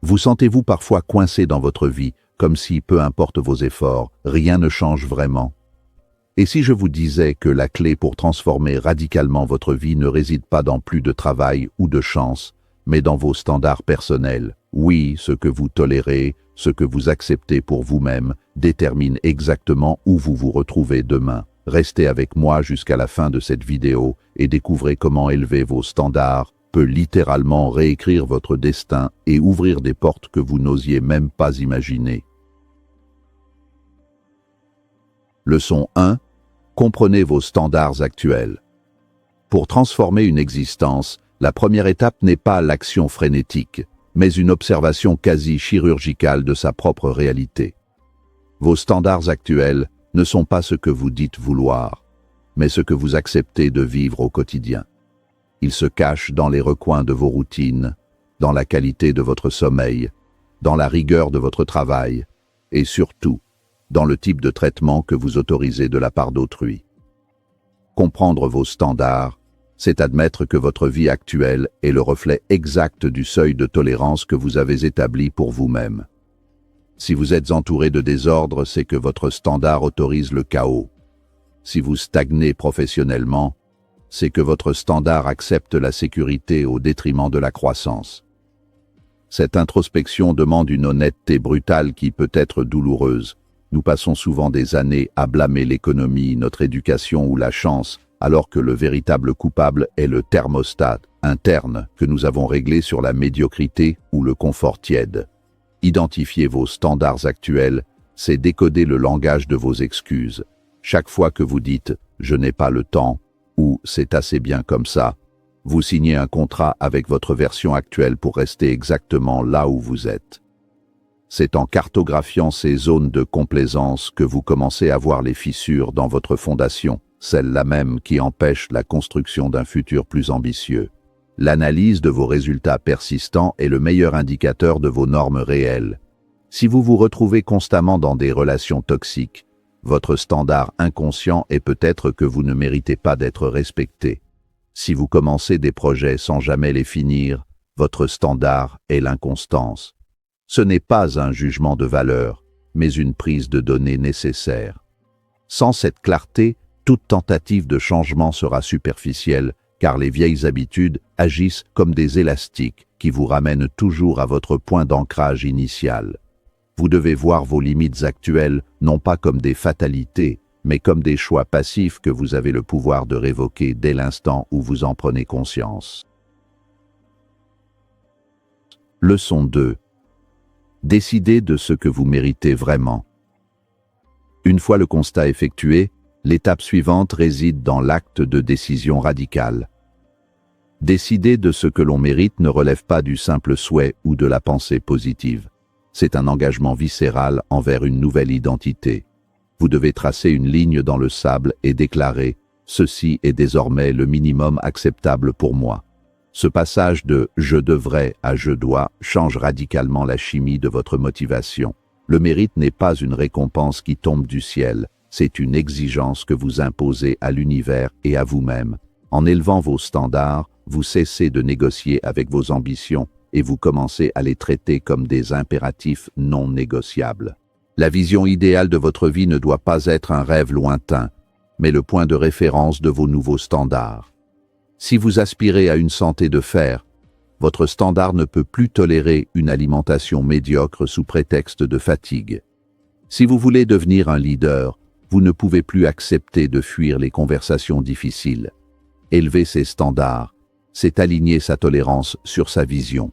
Vous sentez-vous parfois coincé dans votre vie, comme si, peu importe vos efforts, rien ne change vraiment? Et si je vous disais que la clé pour transformer radicalement votre vie ne réside pas dans plus de travail ou de chance, mais dans vos standards personnels? Oui, ce que vous tolérez, ce que vous acceptez pour vous-même, détermine exactement où vous vous retrouvez demain. Restez avec moi jusqu'à la fin de cette vidéo et découvrez comment élever vos standards peut littéralement réécrire votre destin et ouvrir des portes que vous n'osiez même pas imaginer. Leçon 1. Comprenez vos standards actuels. Pour transformer une existence, la première étape n'est pas l'action frénétique, mais une observation quasi chirurgicale de sa propre réalité. Vos standards actuels ne sont pas ce que vous dites vouloir, mais ce que vous acceptez de vivre au quotidien. Ils se cachent dans les recoins de vos routines, dans la qualité de votre sommeil, dans la rigueur de votre travail, et surtout, dans le type de traitement que vous autorisez de la part d'autrui. Comprendre vos standards, c'est admettre que votre vie actuelle est le reflet exact du seuil de tolérance que vous avez établi pour vous-même. Si vous êtes entouré de désordre, c'est que votre standard autorise le chaos. Si vous stagnez professionnellement, c'est que votre standard accepte la sécurité au détriment de la croissance. Cette introspection demande une honnêteté brutale qui peut être douloureuse. Nous passons souvent des années à blâmer l'économie, notre éducation ou la chance, alors que le véritable coupable est le thermostat interne que nous avons réglé sur la médiocrité ou le confort tiède. Identifier vos standards actuels, c'est décoder le langage de vos excuses. Chaque fois que vous dites « je n'ai pas le temps » ou « c'est assez bien comme ça », vous signez un contrat avec votre version actuelle pour rester exactement là où vous êtes. C'est en cartographiant ces zones de complaisance que vous commencez à voir les fissures dans votre fondation, celles-là même qui empêchent la construction d'un futur plus ambitieux. L'analyse de vos résultats persistants est le meilleur indicateur de vos normes réelles. Si vous vous retrouvez constamment dans des relations toxiques, votre standard inconscient est peut-être que vous ne méritez pas d'être respecté. Si vous commencez des projets sans jamais les finir, votre standard est l'inconstance. Ce n'est pas un jugement de valeur, mais une prise de données nécessaire. Sans cette clarté, toute tentative de changement sera superficielle, car les vieilles habitudes agissent comme des élastiques qui vous ramènent toujours à votre point d'ancrage initial. Vous devez voir vos limites actuelles non pas comme des fatalités, mais comme des choix passifs que vous avez le pouvoir de révoquer dès l'instant où vous en prenez conscience. Leçon 2. Décidez de ce que vous méritez vraiment. Une fois le constat effectué, l'étape suivante réside dans l'acte de décision radicale. Décider de ce que l'on mérite ne relève pas du simple souhait ou de la pensée positive. C'est un engagement viscéral envers une nouvelle identité. Vous devez tracer une ligne dans le sable et déclarer « Ceci est désormais le minimum acceptable pour moi ». Ce passage de « je devrais » à « je dois » change radicalement la chimie de votre motivation. Le mérite n'est pas une récompense qui tombe du ciel, c'est une exigence que vous imposez à l'univers et à vous-même. En élevant vos standards, vous cessez de négocier avec vos ambitions et vous commencez à les traiter comme des impératifs non négociables. La vision idéale de votre vie ne doit pas être un rêve lointain, mais le point de référence de vos nouveaux standards. Si vous aspirez à une santé de fer, votre standard ne peut plus tolérer une alimentation médiocre sous prétexte de fatigue. Si vous voulez devenir un leader, vous ne pouvez plus accepter de fuir les conversations difficiles. Élever ses standards, c'est aligner sa tolérance sur sa vision.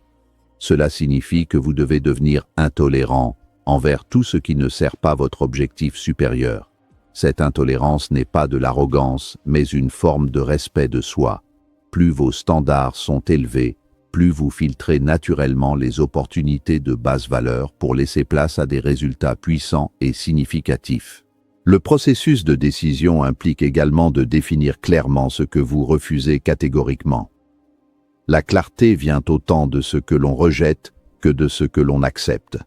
Cela signifie que vous devez devenir intolérant envers tout ce qui ne sert pas votre objectif supérieur. Cette intolérance n'est pas de l'arrogance, mais une forme de respect de soi. Plus vos standards sont élevés, plus vous filtrez naturellement les opportunités de basse valeur pour laisser place à des résultats puissants et significatifs. Le processus de décision implique également de définir clairement ce que vous refusez catégoriquement. La clarté vient autant de ce que l'on rejette que de ce que l'on accepte.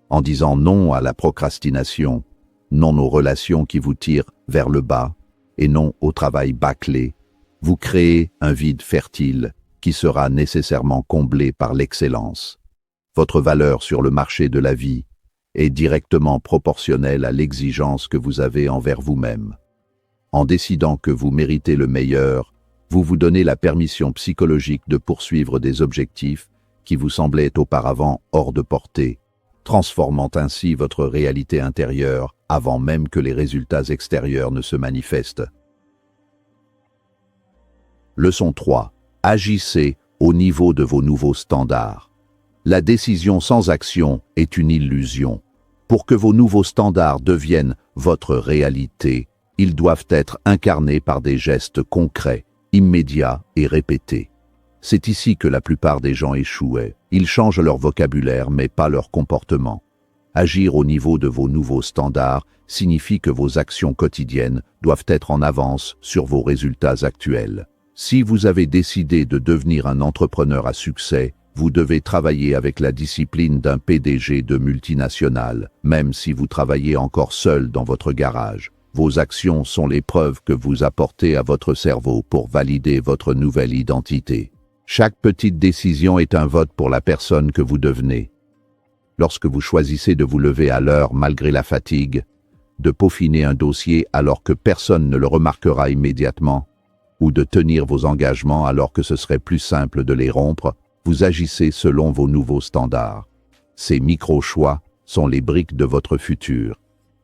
En disant non à la procrastination, non aux relations qui vous tirent vers le bas et non au travail bâclé, vous créez un vide fertile qui sera nécessairement comblé par l'excellence. Votre valeur sur le marché de la vie est directement proportionnelle à l'exigence que vous avez envers vous-même. En décidant que vous méritez le meilleur, vous vous donnez la permission psychologique de poursuivre des objectifs qui vous semblaient auparavant hors de portée, transformant ainsi votre réalité intérieure avant même que les résultats extérieurs ne se manifestent. Leçon 3. Agissez au niveau de vos nouveaux standards. La décision sans action est une illusion. Pour que vos nouveaux standards deviennent votre réalité, ils doivent être incarnés par des gestes concrets, immédiats et répétés. C'est ici que la plupart des gens échouaient. Ils changent leur vocabulaire mais pas leur comportement. Agir au niveau de vos nouveaux standards signifie que vos actions quotidiennes doivent être en avance sur vos résultats actuels. Si vous avez décidé de devenir un entrepreneur à succès, vous devez travailler avec la discipline d'un PDG de multinationale, même si vous travaillez encore seul dans votre garage. Vos actions sont les preuves que vous apportez à votre cerveau pour valider votre nouvelle identité. Chaque petite décision est un vote pour la personne que vous devenez. Lorsque vous choisissez de vous lever à l'heure malgré la fatigue, de peaufiner un dossier alors que personne ne le remarquera immédiatement, ou de tenir vos engagements alors que ce serait plus simple de les rompre, vous agissez selon vos nouveaux standards. Ces micro-choix sont les briques de votre futur.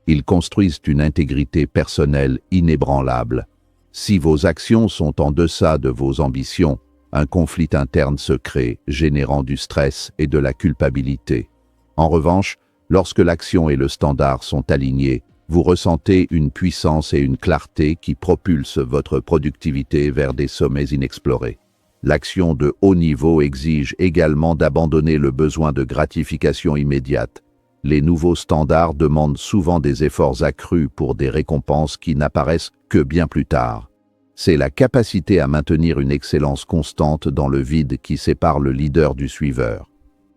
Ils construisent une intégrité personnelle inébranlable. Si vos actions sont en deçà de vos ambitions, un conflit interne se crée, générant du stress et de la culpabilité. En revanche, lorsque l'action et le standard sont alignés, vous ressentez une puissance et une clarté qui propulsent votre productivité vers des sommets inexplorés. L'action de haut niveau exige également d'abandonner le besoin de gratification immédiate. Les nouveaux standards demandent souvent des efforts accrus pour des récompenses qui n'apparaissent que bien plus tard. C'est la capacité à maintenir une excellence constante dans le vide qui sépare le leader du suiveur.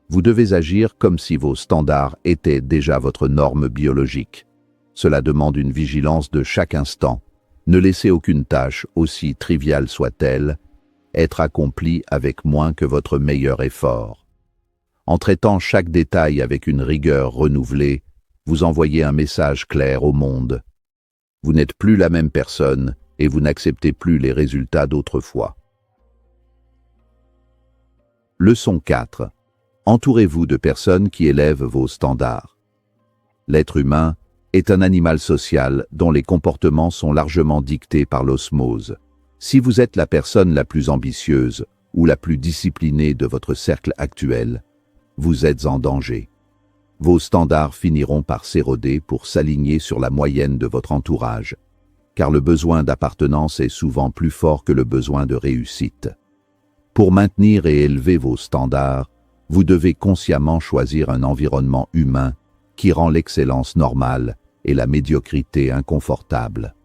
Vous devez agir comme si vos standards étaient déjà votre norme biologique. Cela demande une vigilance de chaque instant. Ne laissez aucune tâche, aussi triviale soit-elle, être accomplie avec moins que votre meilleur effort. En traitant chaque détail avec une rigueur renouvelée, vous envoyez un message clair au monde. Vous n'êtes plus la même personne et vous n'acceptez plus les résultats d'autrefois. Leçon 4. Entourez-vous de personnes qui élèvent vos standards. L'être humain est un animal social dont les comportements sont largement dictés par l'osmose. Si vous êtes la personne la plus ambitieuse ou la plus disciplinée de votre cercle actuel, vous êtes en danger. Vos standards finiront par s'éroder pour s'aligner sur la moyenne de votre entourage, car le besoin d'appartenance est souvent plus fort que le besoin de réussite. Pour maintenir et élever vos standards, vous devez consciemment choisir un environnement humain qui rend l'excellence normale et la médiocrité inconfortable.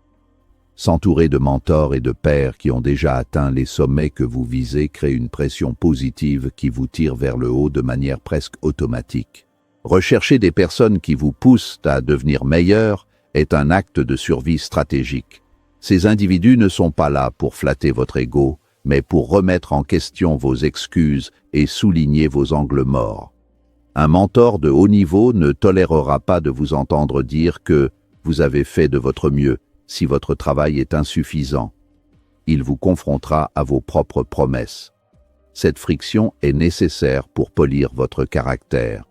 S'entourer de mentors et de pairs qui ont déjà atteint les sommets que vous visez crée une pression positive qui vous tire vers le haut de manière presque automatique. Rechercher des personnes qui vous poussent à devenir meilleur est un acte de survie stratégique. Ces individus ne sont pas là pour flatter votre ego, mais pour remettre en question vos excuses et souligner vos angles morts. Un mentor de haut niveau ne tolérera pas de vous entendre dire que vous avez fait de votre mieux si votre travail est insuffisant. Il vous confrontera à vos propres promesses. Cette friction est nécessaire pour polir votre caractère.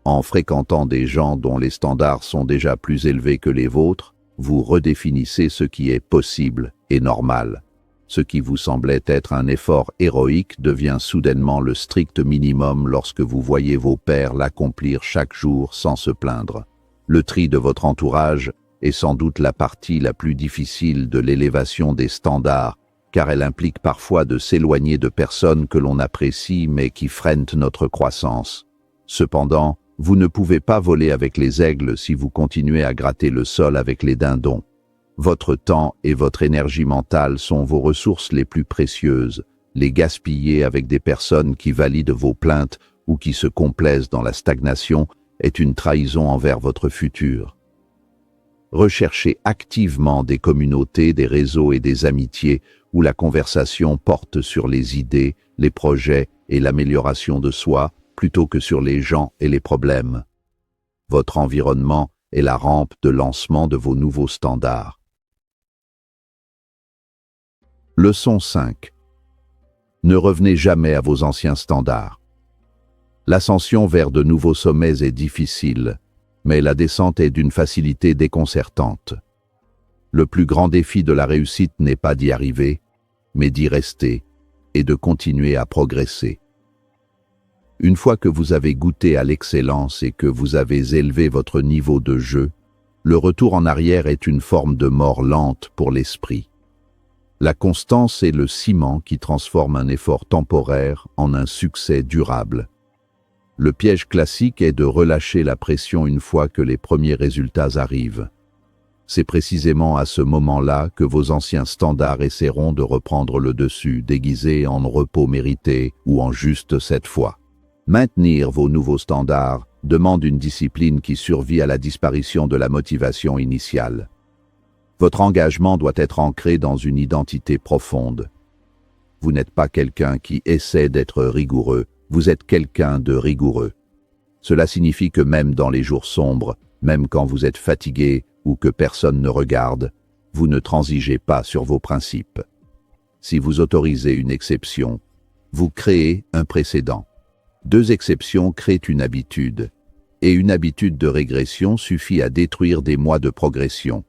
En fréquentant des gens dont les standards sont déjà plus élevés que les vôtres, vous redéfinissez ce qui est possible et normal. Ce qui vous semblait être un effort héroïque devient soudainement le strict minimum lorsque vous voyez vos pairs l'accomplir chaque jour sans se plaindre. Le tri de votre entourage est sans doute la partie la plus difficile de l'élévation des standards, car elle implique parfois de s'éloigner de personnes que l'on apprécie mais qui freinent notre croissance. Cependant, vous ne pouvez pas voler avec les aigles si vous continuez à gratter le sol avec les dindons. Votre temps et votre énergie mentale sont vos ressources les plus précieuses. Les gaspiller avec des personnes qui valident vos plaintes ou qui se complaisent dans la stagnation est une trahison envers votre futur. Recherchez activement des communautés, des réseaux et des amitiés où la conversation porte sur les idées, les projets et l'amélioration de soi, plutôt que sur les gens et les problèmes. Votre environnement est la rampe de lancement de vos nouveaux standards. Leçon 5. Ne revenez jamais à vos anciens standards. L'ascension vers de nouveaux sommets est difficile, mais la descente est d'une facilité déconcertante. Le plus grand défi de la réussite n'est pas d'y arriver, mais d'y rester et de continuer à progresser. Une fois que vous avez goûté à l'excellence et que vous avez élevé votre niveau de jeu, le retour en arrière est une forme de mort lente pour l'esprit. La constance est le ciment qui transforme un effort temporaire en un succès durable. Le piège classique est de relâcher la pression une fois que les premiers résultats arrivent. C'est précisément à ce moment-là que vos anciens standards essaieront de reprendre le dessus, déguisés en repos mérité ou en juste cette fois. Maintenir vos nouveaux standards demande une discipline qui survit à la disparition de la motivation initiale. Votre engagement doit être ancré dans une identité profonde. Vous n'êtes pas quelqu'un qui essaie d'être rigoureux, vous êtes quelqu'un de rigoureux. Cela signifie que même dans les jours sombres, même quand vous êtes fatigué ou que personne ne regarde, vous ne transigez pas sur vos principes. Si vous autorisez une exception, vous créez un précédent. 2 exceptions créent une habitude, et une habitude de régression suffit à détruire des mois de progression.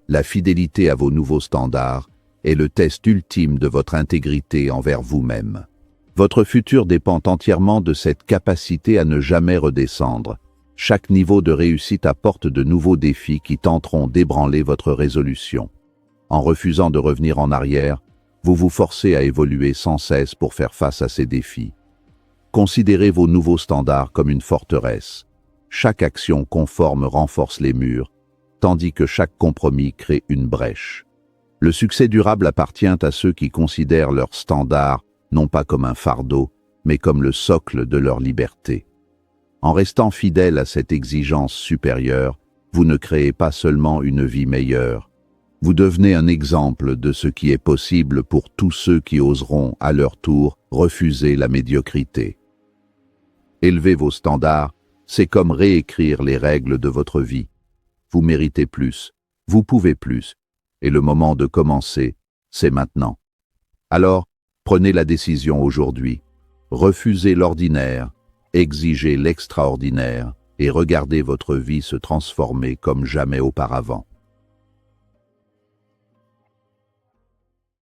La fidélité à vos nouveaux standards est le test ultime de votre intégrité envers vous-même. Votre futur dépend entièrement de cette capacité à ne jamais redescendre. Chaque niveau de réussite apporte de nouveaux défis qui tenteront d'ébranler votre résolution. En refusant de revenir en arrière, vous vous forcez à évoluer sans cesse pour faire face à ces défis. Considérez vos nouveaux standards comme une forteresse. Chaque action conforme renforce les murs, tandis que chaque compromis crée une brèche. Le succès durable appartient à ceux qui considèrent leurs standards non pas comme un fardeau, mais comme le socle de leur liberté. En restant fidèle à cette exigence supérieure, vous ne créez pas seulement une vie meilleure, vous devenez un exemple de ce qui est possible pour tous ceux qui oseront, à leur tour, refuser la médiocrité. Élever vos standards, c'est comme réécrire les règles de votre vie. Vous méritez plus, vous pouvez plus, et le moment de commencer, c'est maintenant. Alors, prenez la décision aujourd'hui. Refusez l'ordinaire, exigez l'extraordinaire et regardez votre vie se transformer comme jamais auparavant.